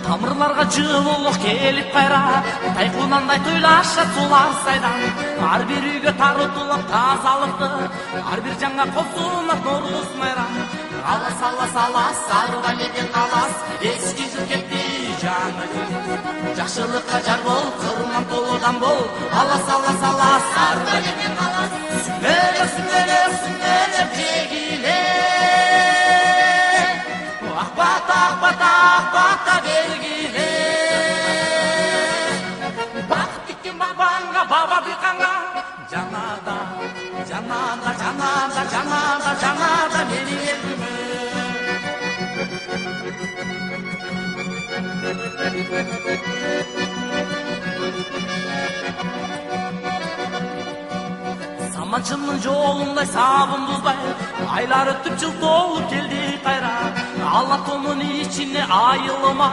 Тамырларга жылуулук келип кайра, тайкунандай тойлашат сулар сайдан. Ар бир үйгө тарутулап тазалыкты, ар бир жаңа косунат Норуз майрам. Алас алас алас сарыга келген калас, эски жыл кетти жаңы жыл. Жакшылыкка жар бол, кырман толудан бол. Алас алас алас сарыга келген калас, сүмөлөп сүмөлөп сүмөлөп жегиле. Акбата акбата акбата белгиле. Бакыт тиккен бабаңга баба дыйканга, жанада жанада жанада жанада жанада менин элиме. Саманчынын жолундай сабын бузбай, айлар өтүп жыл толуп келди кайра. Ала тонун ичине айылыма,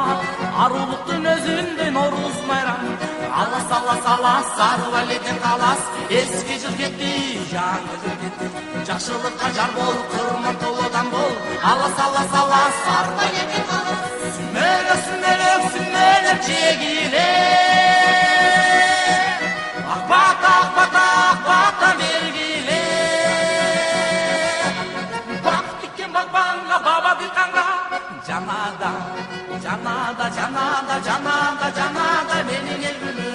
арулуктун өзүндөй Норуз майрам. Алас алас алас сарыла элеген калас, эски жыл кетти жаңы жыл кетти. Жакшылыкка жар бол, кырман толудан бол. Алас алас алас сарыла элеген калас, сүмөлөп сүмөлөп сүмөлөп жегиле. Акбата акбата акбата белгиле. Бакыт тиккен бабаңга баба дыйканга, жанада жанада жанада жанада жанада менин элиме.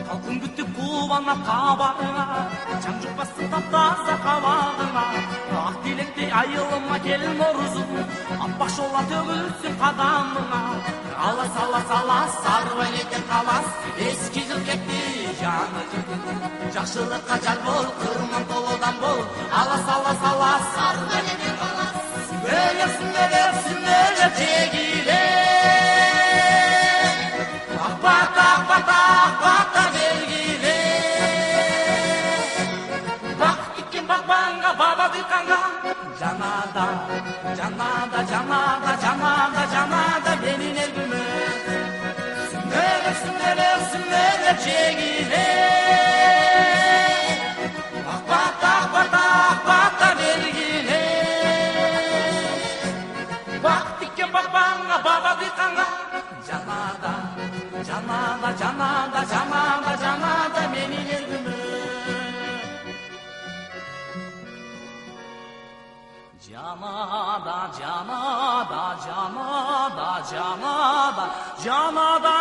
Халкың күтүп кубанап кабагыңа, жан жукпасын таптаса кабагыңа. Ак тилектей айылыма кел Норузум, аппак шола төгүлсүн кадамыңа. Алас алас алас сарыла элеген калас, эски жыл кетти жаңы жыл кетти. Жакшылыкка жар бол, кырман толудан бол. Алас алас алас сарыла элеген калас, сүмөлөп сүмөлөп сүмөлөп жегиле. Акбата акбата акбата белгиле. Бакыт тиккен бабаңга баба дыйканга, жанада жанада жанада жанада жанада менин элиме. Сүмөлөп сүмөлөп сүмөлөп жегиле. Акбата акбата акбата белгиле. Бакыт тиккен бабаңга баба дыйканга, жанада жанада жанада жанада жанада менин элиме. Жанада жанада жанада жанада жанада